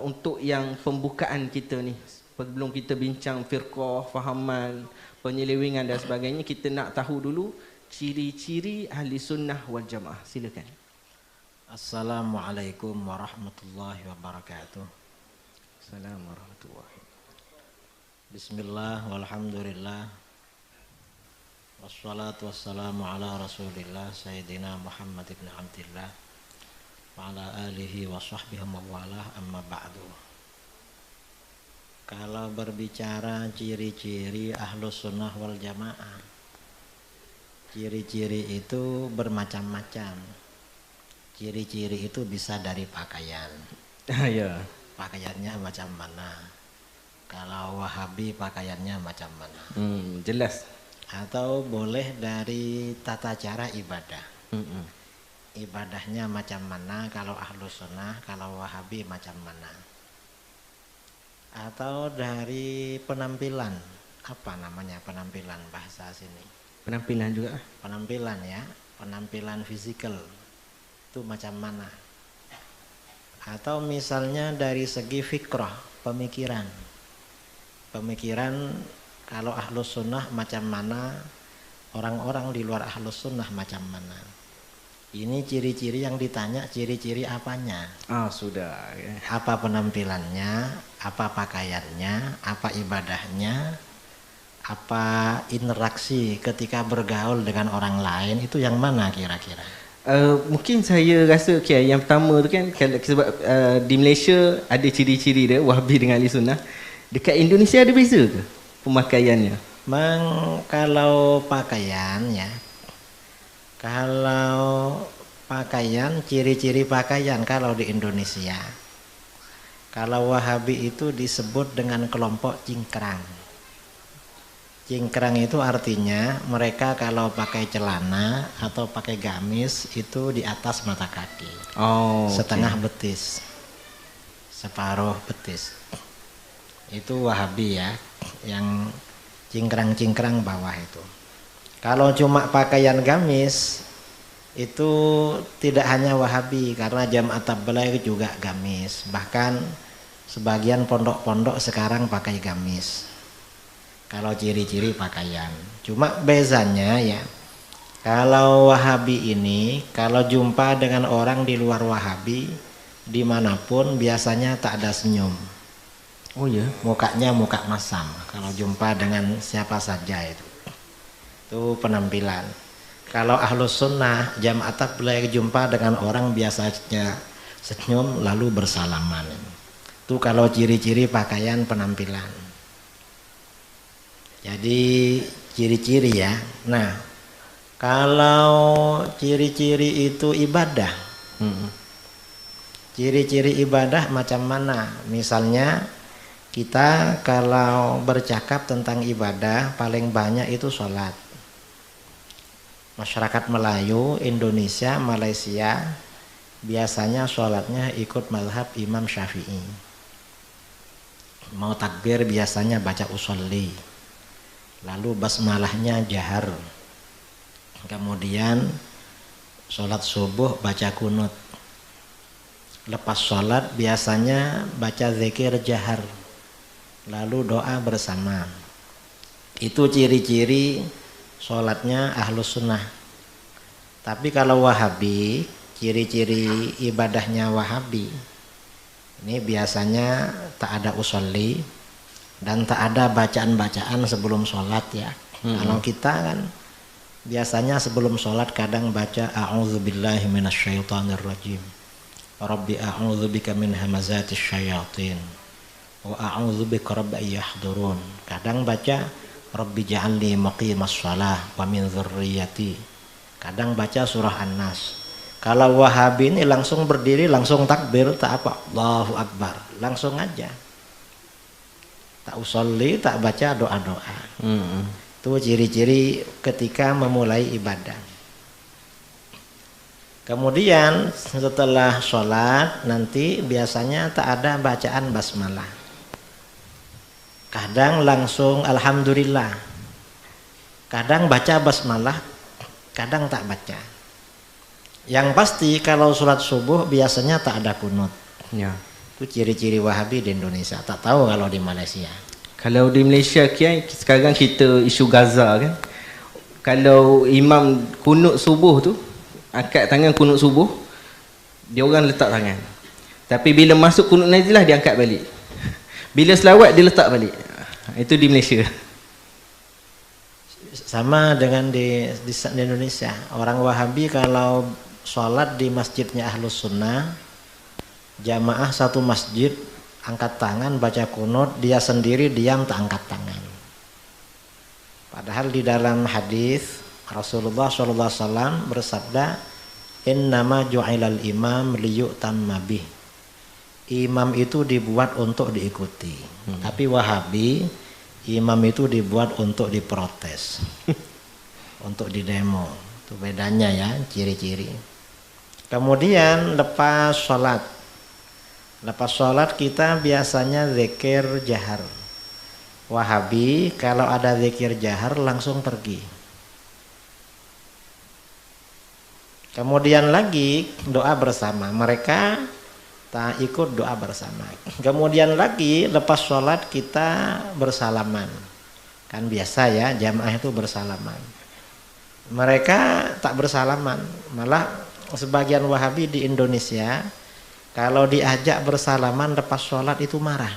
untuk yang pembukaan kita ni, sebelum kita bincang firqah, fahaman, penyelewengan dan sebagainya, kita nak tahu dulu ciri-ciri ahli sunnah wal jamaah. Silakan. Assalamualaikum warahmatullahi wabarakatuh. Assalamualaikum warahmatullahi. Bismillah walhamdulillah. Wassalatu wassalamu ala rasulillah Sayyidina Muhammad ibn Abdillah wa ala alihi wa sahbihi mawalah, amma ba'du. Kalau berbicara ciri-ciri ahlus sunnah wal jamaah, ciri-ciri itu bermacam-macam. Ciri-ciri itu bisa dari pakaian. Ya. Pakaiannya macam mana? Kalau Wahabi pakaiannya macam mana? Jelas. Atau boleh dari tata cara ibadah. Ibadahnya macam mana kalau ahlus sunnah, kalau Wahabi macam mana? Atau dari penampilan, apa namanya penampilan bahasa sini? Penampilan juga. Penampilan ya, penampilan fisikal itu macam mana? Atau misalnya dari segi fikrah, pemikiran. Pemikiran kalau ahlus sunnah macam mana, orang-orang di luar ahlus sunnah macam mana. Ini ciri-ciri yang ditanya, ciri-ciri apanya? Sudah. Apa penampilannya, apa pakaiannya, apa ibadahnya, apa interaksi ketika bergaul dengan orang lain, itu yang mana kira-kira? Mungkin saya rasa yang pertama tu kan, sebab di Malaysia ada ciri-ciri dia Wahabi dengan ahli sunnah. Dekat Indonesia ada beza ke pemakaiannya? Kalau pakaian ya, kalau pakaian, ciri-ciri pakaian kalau di Indonesia, kalau Wahabi itu disebut dengan kelompok cingkrang. Cingkrang itu artinya mereka kalau pakai celana atau pakai gamis itu di atas mata kaki, setengah betis, separuh betis. Itu Wahabi ya, yang cingkrang-cingkrang bawah itu. Kalau cuma pakaian gamis itu tidak hanya Wahabi, karena Jamaah Tabligh juga gamis. Bahkan sebagian pondok-pondok sekarang pakai gamis. Kalau ciri-ciri pakaian, cuma bezanya ya, kalau Wahabi ini kalau jumpa dengan orang di luar Wahabi dimanapun biasanya tak ada senyum. Oh ya, mukanya muka masam kalau jumpa dengan siapa saja itu penampilan. Kalau ahlus sunnah Jamaah Tabligh jumpa dengan orang biasanya senyum lalu bersalaman. Itu kalau ciri-ciri pakaian, penampilan. Jadi ciri-ciri ya. Nah, kalau ciri-ciri itu ibadah, ciri-ciri ibadah macam mana? Misalnya kita kalau bercakap tentang ibadah paling banyak itu sholat. Masyarakat Melayu, Indonesia, Malaysia biasanya sholatnya ikut mazhab Imam Syafi'i. Mau takbir biasanya baca usolli, lalu basmalahnya jahar, kemudian sholat subuh baca kunut, lepas sholat biasanya baca zikir jahar, lalu doa bersama. Itu ciri-ciri sholatnya ahlus sunnah. Tapi kalau Wahabi, ciri-ciri ibadahnya Wahabi ini biasanya tak ada usolli dan tak ada bacaan-bacaan sebelum sholat ya. Kalau kita kan biasanya sebelum sholat kadang baca a'udzubillahi minasyaitonirrajim, rabbi a'udzubika min hamazatis syayatin wa a'udzubika rabbi yahdurun. Kadang baca rabbi ja'alni muqimas shalah wa min dzurriyyati. Kadang baca surah An-Nas. Kalau Wahabi ini langsung berdiri, langsung takbir, tak apa, Allahu Akbar, langsung aja. Tak usolli, tak baca doa-doa. Itu ciri-ciri ketika memulai ibadah. Kemudian setelah sholat nanti biasanya tak ada bacaan basmalah. Kadang langsung alhamdulillah. Kadang baca basmalah, kadang tak baca. Yang pasti kalau sholat subuh biasanya tak ada kunut. Ya. Itu ciri-ciri Wahabi di Indonesia. Tak tahu kalau di Malaysia. Kalau di Malaysia kiai, sekarang kita isu Gaza kan. Kalau imam kunut subuh tu, angkat tangan kunut subuh, dia orang letak tangan. Tapi bila masuk kunut nazilah dia angkat balik. Bila selawat dia letak balik. Itu di Malaysia. Sama dengan di Indonesia. Orang Wahabi kalau sholat di masjidnya Ahlus Sunnah, jamaah satu masjid angkat tangan baca kunut, dia sendiri diam tak angkat tangan. Padahal di dalam hadis Rasulullah SAW bersabda, innama ju'ilal imam liyu'tamma bih. Imam itu dibuat untuk diikuti. Tapi Wahabi, imam itu dibuat untuk diprotes. Untuk didemo. Itu bedanya ya, ciri-ciri. Kemudian lepas sholat. Lepas sholat kita biasanya zikir jahar. Wahabi kalau ada zikir jahar langsung pergi. Kemudian lagi doa bersama. Mereka tak ikut doa bersama. Kemudian lagi lepas sholat kita bersalaman. Kan biasa ya jamaah itu bersalaman. Mereka tak bersalaman. Malah sebagian Wahabi di Indonesia kalau diajak bersalaman lepas sholat itu marah.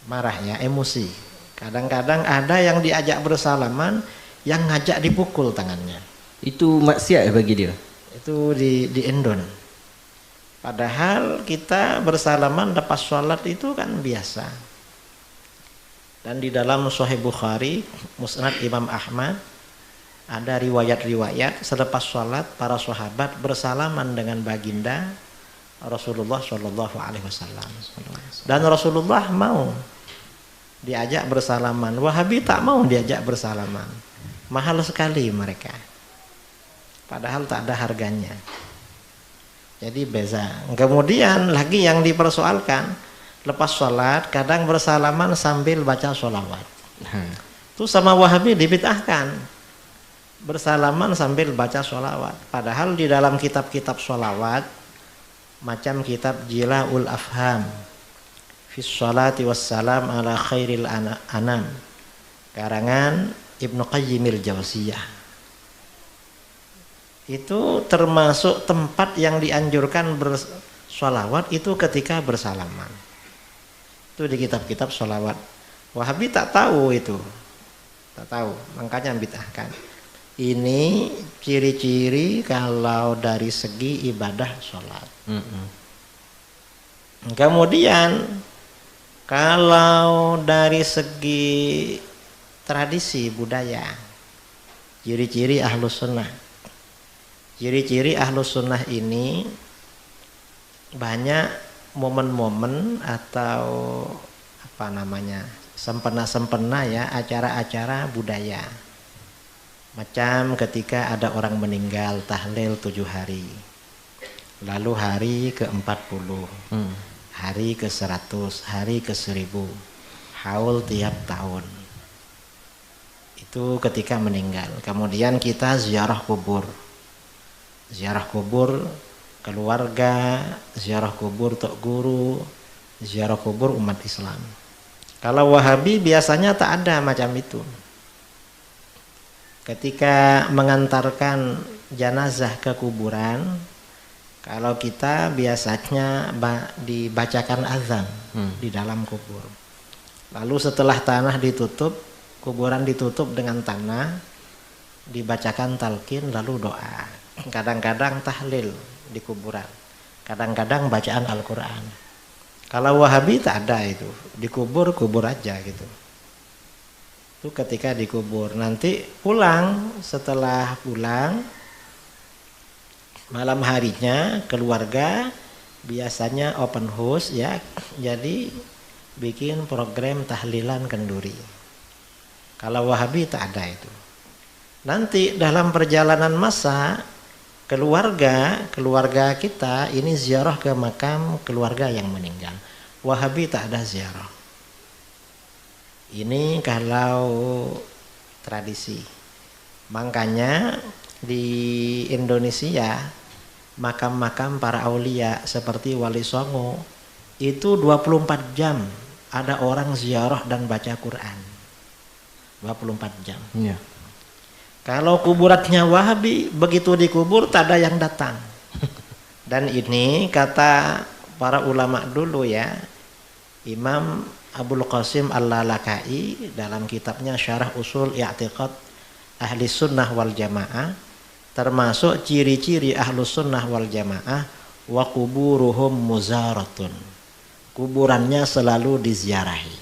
Marah ya, emosi. Kadang-kadang ada yang diajak bersalaman yang ngajak dipukul tangannya. Itu maksiat bagi dia. Itu di Indon. Padahal kita bersalaman lepas sholat itu kan biasa. Dan di dalam Sahih Bukhari, Musnad Imam Ahmad, ada riwayat-riwayat selepas sholat para sahabat bersalaman dengan baginda Rasulullah Shallallahu Alaihi Wasallam. Dan Rasulullah mau diajak bersalaman. Wahabi tak mau diajak bersalaman. Mahal sekali mereka. Padahal tak ada harganya. Jadi beza. Kemudian lagi yang dipersoalkan, lepas sholat kadang bersalaman sambil baca sholawat. Itu sama Wahabi dibid'ahkan. Bersalaman sambil baca sholawat. Padahal di dalam kitab-kitab sholawat macam kitab Jila'ul Afham Fis Sholati Wassalam ala Khairil Anam karangan Ibnu Qayyimil Jauziyah, itu termasuk tempat yang dianjurkan bersholawat itu ketika bersalaman. Itu di kitab-kitab sholawat. Wahabi tak tahu itu. Tak tahu, makanya bid'ahkan. Ini ciri-ciri kalau dari segi ibadah sholat. Kemudian kalau dari segi tradisi budaya, ciri-ciri Ahlus Sunnah. Ciri-ciri Ahlus Sunnah ini banyak momen-momen atau apa namanya, sempena-sempena ya, acara-acara budaya. Macam ketika ada orang meninggal, tahlil 7 hari. Lalu hari ke-40, hari ke-100, hari ke-1000, haul tiap tahun. Itu ketika meninggal. Kemudian kita ziarah kubur. Ziarah kubur keluarga, ziarah kubur tok guru, ziarah kubur umat Islam. Kalau Wahabi biasanya tak ada macam itu. Ketika mengantarkan jenazah ke kuburan, kalau kita biasanya dibacakan azan di dalam kubur. Lalu setelah tanah ditutup, kuburan ditutup dengan tanah, dibacakan talqin lalu doa. Kadang-kadang tahlil di kuburan, kadang-kadang bacaan Al-Quran. Kalau Wahabi tak ada itu, dikubur kubur aja gitu. Itu ketika dikubur. Nanti pulang, setelah pulang malam harinya keluarga biasanya open house ya, jadi bikin program tahlilan kenduri. Kalau Wahabi tak ada itu. Nanti dalam perjalanan masa keluarga kita ini ziarah ke makam keluarga yang meninggal. Wahabi tak ada ziarah. Ini kalau tradisi. Makanya di Indonesia makam-makam para aulia seperti Wali Songo itu 24 jam ada orang ziarah dan baca Quran. 24 jam. Ya. Kalau kuburannya Wahabi, begitu dikubur tak ada yang datang. Dan ini kata para ulama dulu ya, Imam Abul Qasim Al-Lalaka'i dalam kitabnya Syarah Usul I'tiqad Ahli Sunnah wal Jamaah, termasuk ciri-ciri Ahlu Sunnah wal Jamaah, wa kuburuhum muzaratun. Kuburannya selalu diziarahi.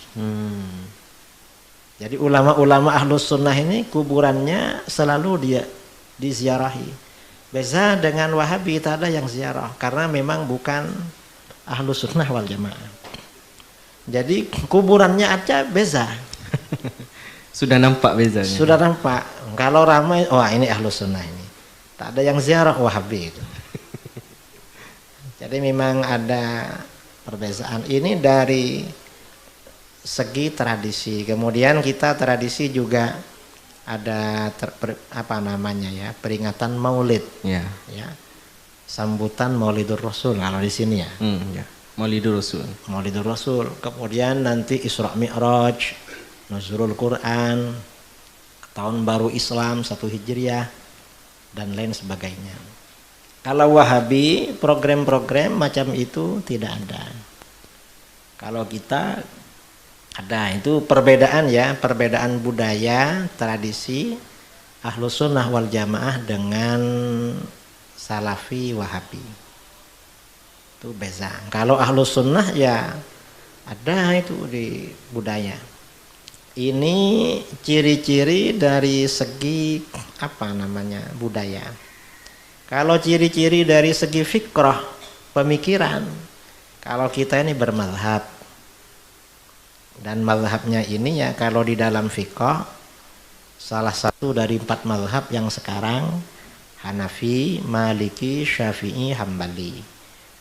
Jadi ulama-ulama Ahlus Sunnah ini kuburannya selalu dia diziarahi. Beza dengan Wahabi, tak ada yang ziarah karena memang bukan Ahlus Sunnah wal Jamaah. Jadi kuburannya aja beza. Sudah nampak bezanya. Sudah nampak. Kalau ramai, wah ini Ahlus Sunnah ini. Tak ada yang ziarah Wahabi itu. Jadi memang ada perbedaan. Ini dari segi tradisi. Kemudian kita tradisi juga ada peringatan Maulid. Ya. Sambutan Maulidur Rasul kalau di sini ya. Ya. Maulidur Rasul. Maulidur Rasul. Kemudian nanti Isra Mi'raj, Nuzulul Quran, tahun baru Islam 1 Hijriah dan lain sebagainya. Kalau Wahabi program-program macam itu tidak ada. Kalau kita ada, itu perbedaan ya, perbedaan budaya, tradisi Ahlus Sunnah wal Jamaah dengan Salafi Wahabi. Itu beza. Kalau Ahlus Sunnah ya ada itu di budaya. Ini ciri-ciri dari segi budaya. Kalau ciri-ciri dari segi fikrah, pemikiran, kalau kita ini bermadhab. Dan madhabnya ini ya kalau di dalam fiqh salah satu dari 4 madhab yang sekarang Hanafi, Maliki, Syafi'i, Hambali.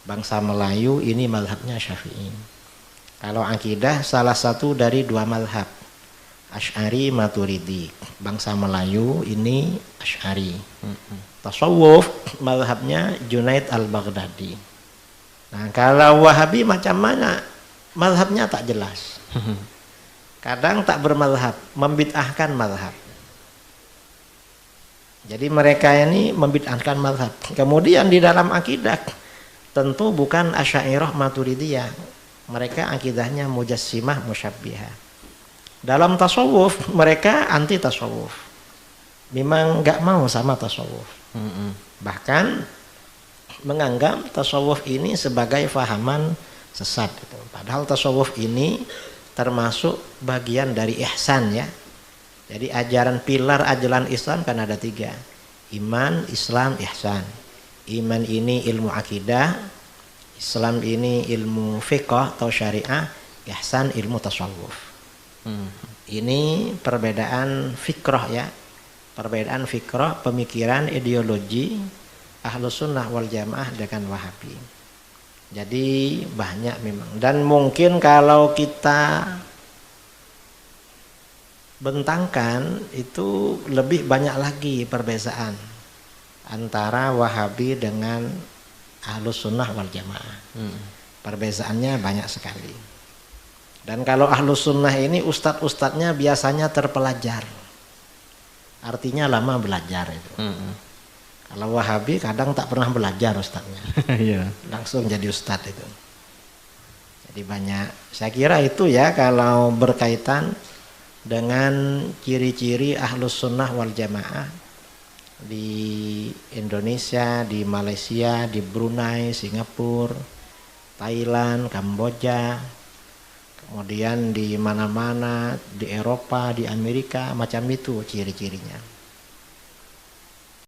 Bangsa Melayu ini madhabnya Syafi'i. Kalau akidah salah satu dari 2 madhab, Asy'ari, Maturidi. Bangsa Melayu ini Asy'ari. Tasawuf madhabnya Junaid Al-Baghdadi. Nah kalau Wahabi macam mana? Madhabnya tak jelas. Kadang tak bermadhab, membid'ahkan madhab. Jadi mereka ini membid'ahkan madhab. Kemudian di dalam akidah tentu bukan Asy'ariyah Maturidiyah. Mereka akidahnya Mujassimah Musyabbihah. Dalam tasawuf mereka anti tasawuf. Memang enggak mau sama tasawuf. Bahkan menganggap tasawuf ini sebagai fahaman sesat. Padahal tasawuf ini termasuk bagian dari ihsan ya. Jadi ajaran pilar ajaran Islam kan ada 3. Iman, Islam, ihsan. Iman ini ilmu akidah, Islam ini ilmu fiqh atau syariah, ihsan ilmu tasawuf. Ini perbedaan fikrah ya. Perbedaan fikrah, pemikiran, ideologi Ahlus Sunnah wal Jamaah dengan Wahabi. Jadi banyak memang. Dan mungkin kalau kita bentangkan itu lebih banyak lagi perbedaan antara Wahabi dengan Ahlus Sunnah wal Jamaah. Perbedaannya banyak sekali. Dan kalau Ahlus Sunnah ini ustadz-ustadznya biasanya terpelajar. Artinya lama belajar itu. Kalau Wahabi kadang tak pernah belajar ustadznya. Langsung jadi ustadz itu. Jadi banyak. Saya kira itu ya kalau berkaitan dengan ciri-ciri Ahlus Sunnah wal Jamaah di Indonesia, di Malaysia, di Brunei, Singapura, Thailand, Kamboja, kemudian di mana-mana, di Eropa, di Amerika, macam itu ciri-cirinya.